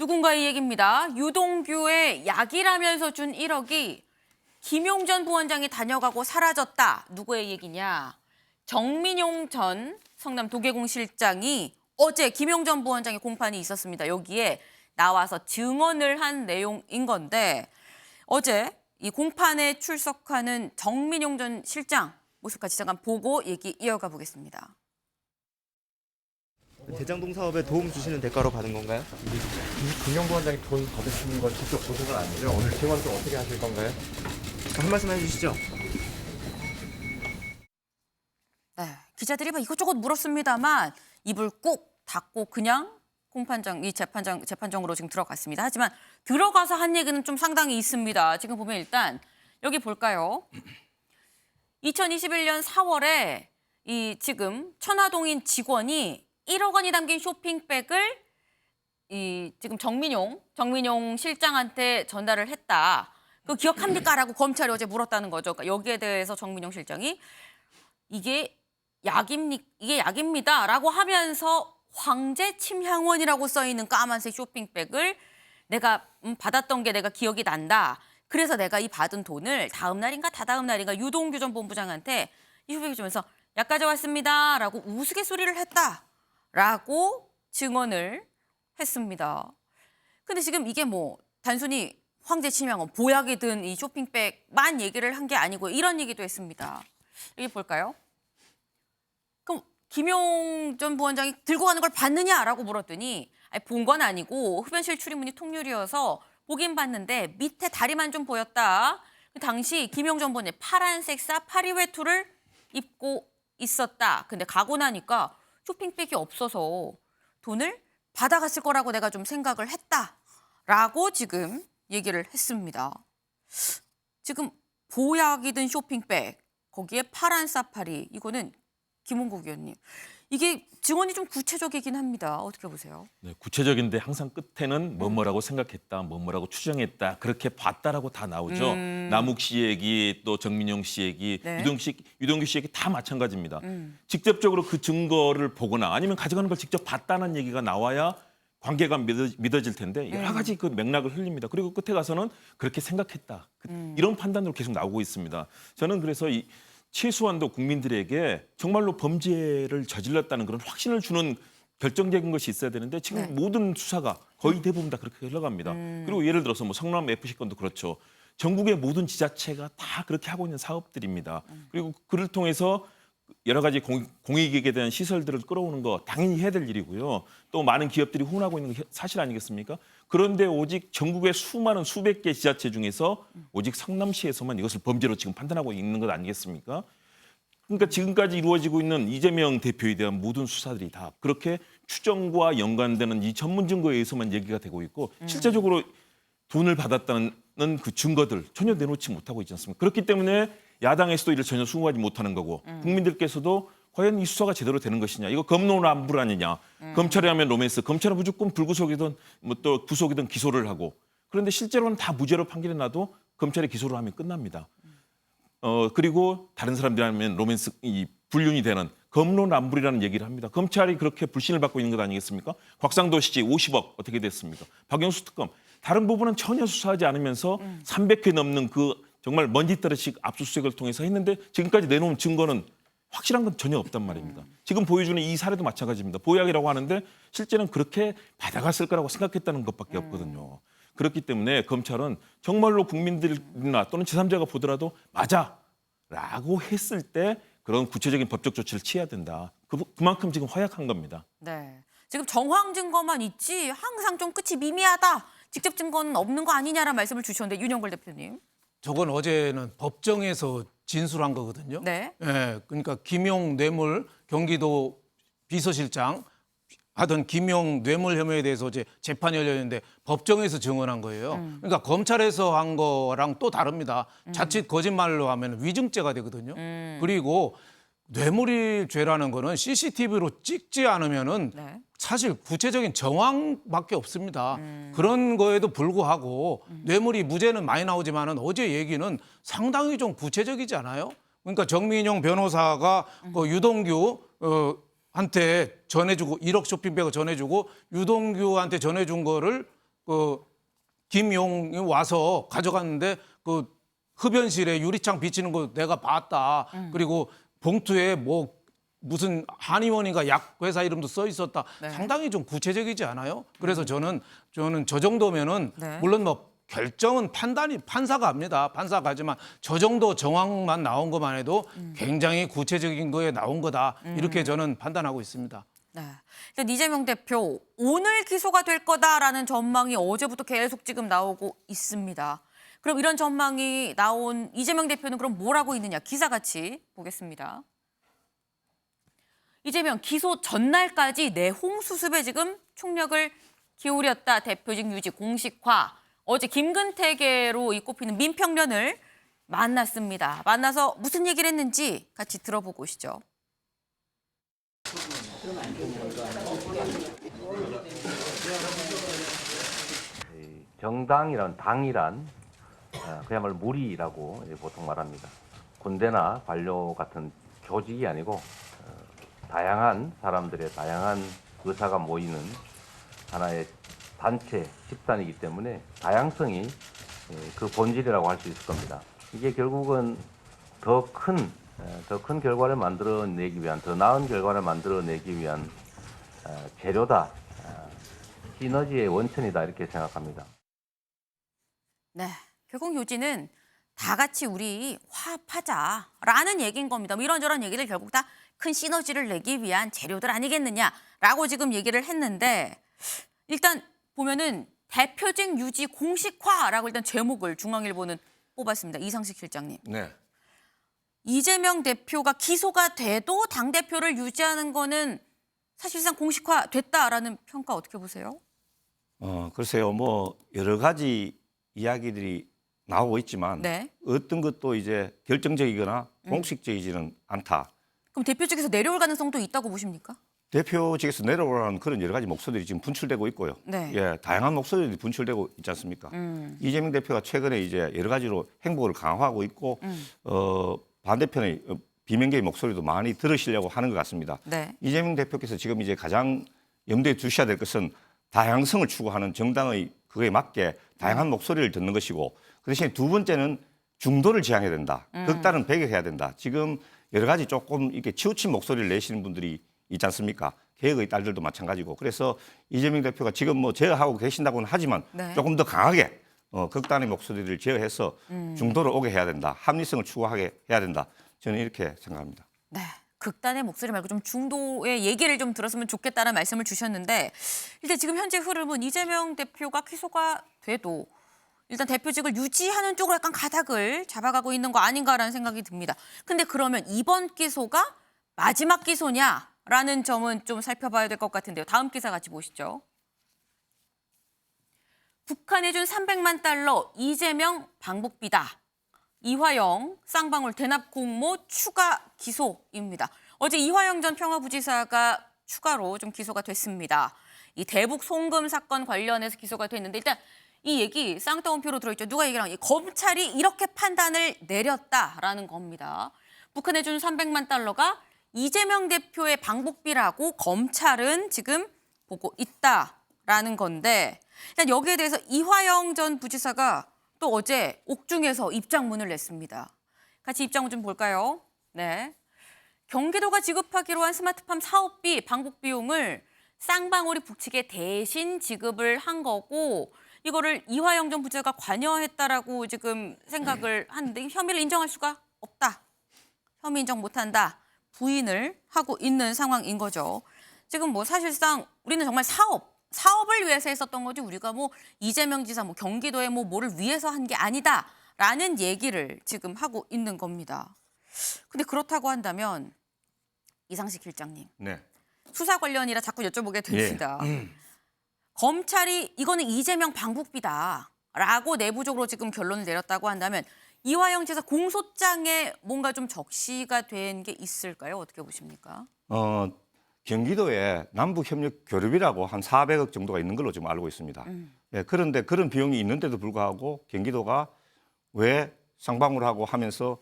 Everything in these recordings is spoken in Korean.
누군가의 얘기입니다. 유동규의 약이라면서 준 1억이 김용 전 부원장이 다녀가고 사라졌다. 누구의 얘기냐? 정민용 전 성남 도계공실장이 어제 김용 전 부원장의 공판이 있었습니다. 여기에 나와서 증언을 한 내용인 건데 어제 이 공판에 출석하는 정민용 전 실장 모습까지 잠깐 보고 얘기 이어가 보겠습니다. 대장동 사업에 도움 주시는 대가로 받은 건가요? 김용 부원장이 돈 받으시는 건 직접 보신 건 아니죠? 오늘 증언 좀 어떻게 하실 건가요? 한 말씀 해주시죠. 네, 기자들이 막 이것저것 물었습니다만 입을 꾹 닫고 그냥 공판장, 이 재판정으로 지금 들어갔습니다. 하지만 들어가서 한 얘기는 좀 상당히 있습니다. 지금 보면 일단 여기 볼까요? 2021년 4월에 이 지금 천화동인 직원이 1억 원이 담긴 쇼핑백을 이 지금 정민용 실장한테 전달을 했다. 그거 기억합니까?라고 검찰이 어제 물었다는 거죠. 그러니까 여기에 대해서 정민용 실장이 이게 약입니다라고 하면서 황제 침향원이라고 써 있는 까만색 쇼핑백을 내가 받았던 게 내가 기억이 난다. 그래서 내가 이 받은 돈을 다음 날인가 다다음 날인가 유동규 전 본부장한테 이 쇼핑백 주면서 약 가져왔습니다라고 우스갯소리를 했다라고 증언을 했습니다. 근데 지금 이게 뭐 단순히 황제 침향원 보약이 든 이 쇼핑백만 얘기를 한 게 아니고 이런 얘기도 했습니다. 여기 볼까요? 그럼 김용 전 부원장이 들고 가는 걸 봤느냐라고 물었더니 본 건 아니고 흡연실 출입문이 통유리여서 보긴 봤는데 밑에 다리만 좀 보였다. 그 당시 김용 전 부원장이 파란색 사파리 외투를 입고 있었다. 근데 가고 나니까 쇼핑백이 없어서 돈을 받아갔을 거라고 내가 좀 생각을 했다라고 지금 얘기를 했습니다. 지금 보약이 든 쇼핑백, 거기에 파란 사파리, 이거는 김홍국 의원님. 이게 증언이 좀 구체적이긴 합니다. 어떻게 보세요? 네, 구체적인데 항상 끝에는 뭐뭐라고 생각했다, 뭐뭐라고 추정했다, 그렇게 봤다라고 다 나오죠. 남욱 씨 얘기, 또 정민용 씨 얘기, 네. 유동규 씨 얘기 다 마찬가지입니다. 직접적으로 그 증거를 보거나 아니면 가져가는 걸 직접 봤다는 얘기가 나와야 관계가 믿어질 텐데 여러 가지 그 맥락을 흘립니다. 그리고 끝에 가서는 그렇게 생각했다. 이런 판단으로 계속 나오고 있습니다. 저는 그래서 최소한도 국민들에게 정말로 범죄를 저질렀다는 그런 확신을 주는 결정적인 것이 있어야 되는데 지금 네. 모든 수사가 거의 대부분 다 그렇게 흘러갑니다. 그리고 예를 들어서 뭐 성남 FC 건도 그렇죠. 전국의 모든 지자체가 다 그렇게 하고 있는 사업들입니다. 그리고 그를 통해서 여러 가지 공익에 대한 시설들을 끌어오는 거 당연히 해야 될 일이고요. 또 많은 기업들이 후원하고 있는 게 사실 아니겠습니까? 그런데 오직 전국의 수많은 수백 개 지자체 중에서 오직 성남시에서만 이것을 범죄로 지금 판단하고 있는 것 아니겠습니까? 그러니까 지금까지 이루어지고 있는 이재명 대표에 대한 모든 수사들이 다 그렇게 추정과 연관되는 이 전문 증거에 의해서만 얘기가 되고 있고 실제적으로 돈을 받았다는 그 증거들 전혀 내놓지 못하고 있지 않습니까? 그렇기 때문에 야당에서도 이를 전혀 수긍하지 못하는 거고 국민들께서도 과연 이 수사가 제대로 되는 것이냐. 이거 검노란불 아니냐. 검찰이 하면 로맨스. 검찰은 무조건 불구속이든 뭐 또 구속이든 기소를 하고. 그런데 실제로는 다 무죄로 판결이 나도 검찰이 기소를 하면 끝납니다. 그리고 다른 사람들이 하면 로맨스 불륜이 되는 검노란불이라는 얘기를 합니다. 검찰이 그렇게 불신을 받고 있는 것 아니겠습니까? 곽상도 씨 50억 어떻게 됐습니까? 박영수 특검. 다른 부분은 전혀 수사하지 않으면서 300회 넘는 그 정말 먼지떨어식 압수수색을 통해서 했는데 지금까지 내놓은 증거는 확실한 건 전혀 없단 말입니다. 지금 보여주는 이 사례도 마찬가지입니다. 보약이라고 하는데 실제는 그렇게 받아갔을 거라고 생각했다는 것밖에 없거든요. 그렇기 때문에 검찰은 정말로 국민들이나 또는 제3자가 보더라도 맞아라고 했을 때 그런 구체적인 법적 조치를 취해야 된다. 그만큼 지금 허약한 겁니다. 네. 지금 정황 증거만 있지 항상 좀 끝이 미미하다. 직접 증거는 없는 거 아니냐라는 말씀을 주셨는데 윤영걸 대표님. 저건 어제는 법정에서 진술한 거거든요. 네. 예, 그러니까 김용 뇌물 경기도 비서실장 하던 김용 뇌물 혐의에 대해서 어제 재판이 열렸는데 법정에서 증언한 거예요. 그러니까 검찰에서 한 거랑 또 다릅니다. 자칫 거짓말로 하면 위증죄가 되거든요. 그리고 뇌물죄라는 거는 CCTV로 찍지 않으면은 네. 사실 구체적인 정황밖에 없습니다. 그런 거에도 불구하고 뇌물이 무죄는 많이 나오지만은 어제 얘기는 상당히 좀 구체적이지 않아요? 그러니까 정민용 변호사가 유동규 한테 전해주고 1억 쇼핑백을 전해주고 유동규한테 전해준 거를 그 김용이 와서 가져갔는데 그 흡연실에 유리창 비치는 거 내가 봤다. 그리고 봉투에 뭐 무슨 한의원인가 약 회사 이름도 써 있었다. 네. 상당히 좀 구체적이지 않아요? 그래서 저는 저 정도면은 네. 물론 뭐 결정은 판사가 합니다. 판사가 하지만 저 정도 정황만 나온 것만 해도 굉장히 구체적인 거에 나온 거다. 이렇게 저는 판단하고 있습니다. 네. 일단 이재명 대표 오늘 기소가 될 거다라는 전망이 어제부터 계속 지금 나오고 있습니다. 그럼 이런 전망이 나온 이재명 대표는 그럼 뭘 하고 있느냐? 기사같이 보겠습니다. 이재명 기소 전날까지 내홍 수습에 지금 총력을 기울였다. 대표직 유지 공식화. 어제 김근태계로 꼽히는 민평련을 만났습니다. 만나서 무슨 얘기를 했는지 같이 들어보고 오시죠. 정당이란 당이란 그야말로 무리라고 보통 말합니다. 군대나 관료 같은 조직이 아니고 다양한 사람들의 다양한 의사가 모이는 하나의 단체, 집단이기 때문에 다양성이 그 본질이라고 할 수 있을 겁니다. 이게 결국은 더 큰 결과를 만들어내기 위한, 더 나은 결과를 만들어내기 위한 재료다, 시너지의 원천이다 이렇게 생각합니다. 네, 결국 요지는 다 같이 우리 화합하자라는 얘기인 겁니다. 뭐 이런저런 얘기를 결국 다 큰 시너지를 내기 위한 재료들 아니겠느냐라고 지금 얘기를 했는데 일단 보면은 대표직 유지 공식화라고 일단 제목을 중앙일보는 뽑았습니다. 이상식 실장님. 네. 이재명 대표가 기소가 돼도 당대표를 유지하는 거는 사실상 공식화됐다라는 평가 어떻게 보세요? 글쎄요, 뭐 여러 가지 이야기들이 나오고 있지만 네. 어떤 것도 이제 결정적이거나 공식적이지는 않다. 그럼 대표직에서 내려올 가능성도 있다고 보십니까? 대표직에서 내려오라는 그런 여러 가지 목소리들이 지금 분출되고 있고요. 네. 예, 다양한 목소리들이 분출되고 있지 않습니까? 이재명 대표가 최근에 이제 여러 가지로 행보를 강화하고 있고 반대편의 비명계의 목소리도 많이 들으시려고 하는 것 같습니다. 네. 이재명 대표께서 지금 이제 가장 염두에 두셔야 될 것은 다양성을 추구하는 정당의 그에 맞게 다양한 목소리를 듣는 것이고 그 대신에 두 번째는 중도를 지향해야 된다. 극단은 배격해야 된다. 지금 여러 가지 조금 이렇게 치우친 목소리를 내시는 분들이 있지 않습니까? 개혁의 딸들도 마찬가지고. 그래서 이재명 대표가 지금 뭐 제어하고 계신다고는 하지만 네. 조금 더 강하게 극단의 목소리를 제어해서 중도를 오게 해야 된다. 합리성을 추구하게 해야 된다. 저는 이렇게 생각합니다. 네. 극단의 목소리 말고 좀 중도의 얘기를 좀 들었으면 좋겠다는 말씀을 주셨는데 일단 지금 현재 흐름은 이재명 대표가 기소가 돼도 일단 대표직을 유지하는 쪽으로 약간 가닥을 잡아가고 있는 거 아닌가라는 생각이 듭니다. 근데 그러면 이번 기소가 마지막 기소냐라는 점은 좀 살펴봐야 될 것 같은데요. 다음 기사 같이 보시죠. 북한에 준 300만 달러 이재명 방북비다. 이화영 쌍방울 대납 공모 추가 기소입니다. 어제 이화영 전 평화부지사가 추가로 좀 기소가 됐습니다. 이 대북 송금 사건 관련해서 기소가 됐는데 일단 이 얘기 쌍따옴표로 들어있죠. 누가 얘기를 하냐. 검찰이 이렇게 판단을 내렸다라는 겁니다. 북한에 준 300만 달러가 이재명 대표의 방북비라고 검찰은 지금 보고 있다라는 건데 일단 여기에 대해서 이화영 전 부지사가 또 어제 옥중에서 입장문을 냈습니다. 같이 입장문 좀 볼까요? 네. 경기도가 지급하기로 한 스마트팜 사업비 방북 비용을 쌍방울이 북측에 대신 지급을 한 거고 이거를 이화영 전 부지사가 관여했다라고 지금 생각을 하는데 혐의를 인정할 수가 없다. 혐의 인정 못한다. 부인을 하고 있는 상황인 거죠. 지금 뭐 사실상 우리는 정말 사업을 위해서 했었던 거지 우리가 뭐 이재명 지사 뭐 경기도에 뭐 뭐를 위해서 한 게 아니다라는 얘기를 지금 하고 있는 겁니다. 근데 그렇다고 한다면 이상식 실장님. 네. 수사 관련이라 자꾸 여쭤보게 됩니다. 검찰이 이거는 이재명 방북비다라고 내부적으로 지금 결론을 내렸다고 한다면 이화영 지사 공소장에 뭔가 좀 적시가 된 게 있을까요? 어떻게 보십니까? 경기도에 남북협력교류비라고 한 400억 정도가 있는 걸로 지금 알고 있습니다. 예, 그런데 그런 비용이 있는데도 불구하고 경기도가 왜 쌍방울하고 하면서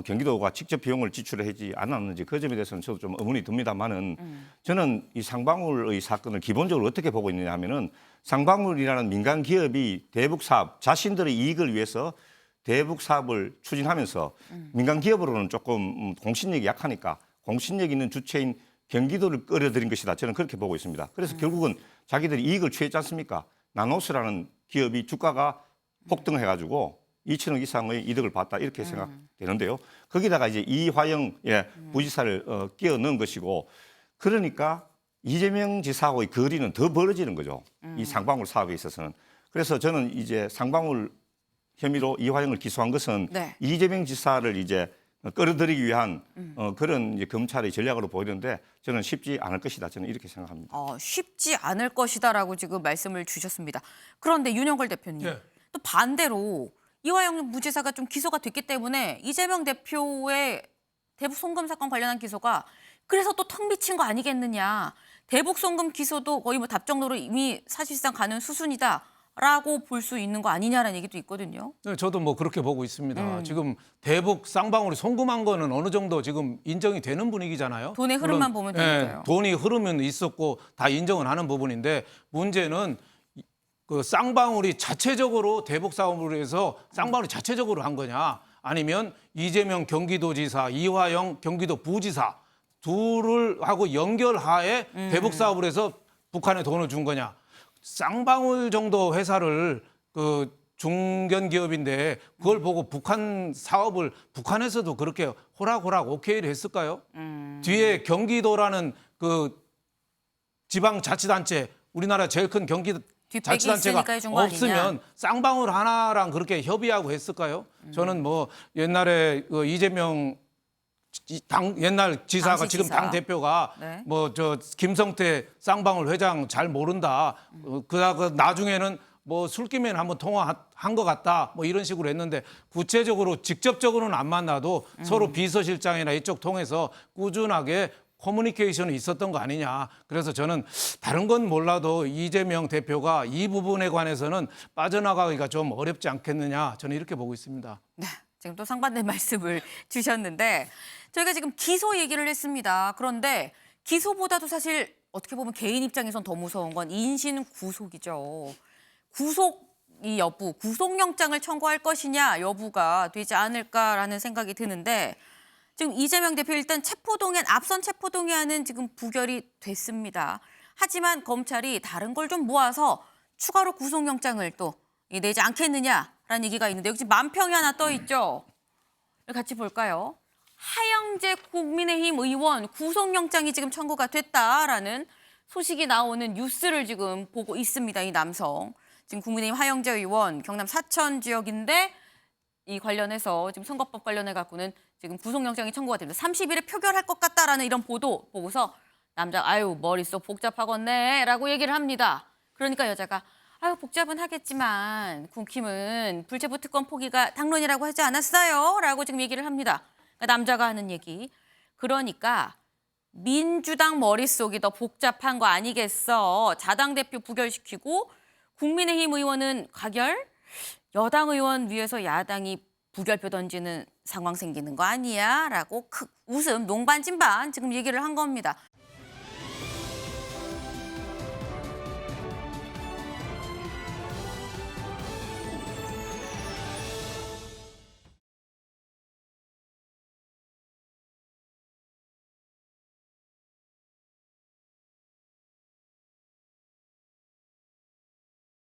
경기도가 직접 비용을 지출하지 않았는지 그 점에 대해서는 저도 좀 의문이 듭니다만은 저는 이 쌍방울의 사건을 기본적으로 어떻게 보고 있느냐 하면은 쌍방울이라는 민간 기업이 대북 사업 자신들의 이익을 위해서 대북 사업을 추진하면서 민간 기업으로는 조금 공신력이 약하니까 공신력 있는 주체인 경기도를 끌어들인 것이다. 저는 그렇게 보고 있습니다. 그래서 결국은 자기들이 이익을 취했지 않습니까? 나노스라는 기업이 주가가 폭등해가지고 2천억 이상의 이득을 봤다 이렇게 생각되는데요. 거기다가 이제 이화영 부지사를 끼워 넣은 것이고 그러니까 이재명 지사하고의 거리는 더 벌어지는 거죠. 이 쌍방울 사업에 있어서는. 그래서 저는 이제 쌍방울 혐의로 이화영을 기소한 것은 네. 이재명 지사를 이제 끌어들이기 위한 그런 이제 검찰의 전략으로 보이는데 저는 쉽지 않을 것이다. 저는 이렇게 생각합니다. 쉽지 않을 것이다라고 지금 말씀을 주셨습니다. 그런데 윤영걸 대표님 예. 또 반대로 이화영 부지사가 좀 기소가 됐기 때문에 이재명 대표의 대북 송금 사건 관련한 기소가 그래서 또 턱 미친 거 아니겠느냐. 대북 송금 기소도 거의 뭐 답정로로 이미 사실상 가는 수순이다라고 볼 수 있는 거 아니냐라는 얘기도 있거든요. 네, 저도 뭐 그렇게 보고 있습니다. 지금 대북 쌍방울이 송금한 거는 어느 정도 지금 인정이 되는 분위기잖아요. 돈의 흐름만 보면 되니까요. 돈이 흐르면 있었고 다 인정을 하는 부분인데 문제는 그 쌍방울이 자체적으로 대북 사업을 해서 쌍방울이 자체적으로 한 거냐 아니면 이재명 경기도지사, 이화영 경기도 부지사 둘을 하고 연결하에 대북 사업을 해서 북한에 돈을 준 거냐. 쌍방울 정도 회사를 그 중견 기업인데 그걸 보고 북한 사업을 북한에서도 그렇게 호락호락 오케이를 했을까요? 뒤에 경기도라는 그 지방자치단체 우리나라 제일 큰 자치단체가 있으니까 해준 거 아니냐. 없으면 쌍방울 하나랑 그렇게 협의하고 했을까요? 저는 뭐 옛날에 그 이재명 옛날 지사가 당시 지금 지사. 당 대표가 네. 뭐 저 김성태 쌍방울 회장 잘 모른다. 그다가 나중에는 뭐 술김에는 한번 통화한 것 같다. 뭐 이런 식으로 했는데 구체적으로 직접적으로는 안 만나도 서로 비서실장이나 이쪽 통해서 꾸준하게 커뮤니케이션이 있었던 거 아니냐. 그래서 저는 다른 건 몰라도 이재명 대표가 이 부분에 관해서는 빠져나가기가 좀 어렵지 않겠느냐. 저는 이렇게 보고 있습니다. 네, 지금 또 상반된 말씀을 주셨는데 저희가 지금 기소 얘기를 했습니다. 그런데 기소보다도 사실 어떻게 보면 개인 입장에선 더 무서운 건 인신 구속이죠. 구속 이 여부, 구속영장을 청구할 것이냐 여부가 되지 않을까라는 생각이 드는데 지금 이재명 대표 일단 앞선 체포동의안은 지금 부결이 됐습니다. 하지만 검찰이 다른 걸 좀 모아서 추가로 구속영장을 또 내지 않겠느냐라는 얘기가 있는데 여기 지금 만평이 하나 떠 있죠. 같이 볼까요? 하영재 국민의힘 의원 구속영장이 지금 청구가 됐다라는 소식이 나오는 뉴스를 지금 보고 있습니다. 이 남성. 지금 국민의힘 하영재 의원 경남 사천 지역인데 이 관련해서 지금 선거법 관련해 갖고는 지금 구속영장이 청구가 됩니다. 30일에 표결할 것 같다라는 이런 보도 보고서 남자 아유 머릿속 복잡하겠네라고 얘기를 합니다. 그러니까 여자가 아유 복잡은 하겠지만 국힘은 불체포 특권 포기가 당론이라고 하지 않았어요?라고 지금 얘기를 합니다. 그러니까 남자가 하는 얘기. 그러니까 민주당 머릿속이 더 복잡한 거 아니겠어. 자당 대표 부결시키고 국민의힘 의원은 가결? 여당 의원 위에서 야당이 부결표 던지는 상황 생기는 거 아니야? 라고 웃음, 농반진반 지금 얘기를 한 겁니다.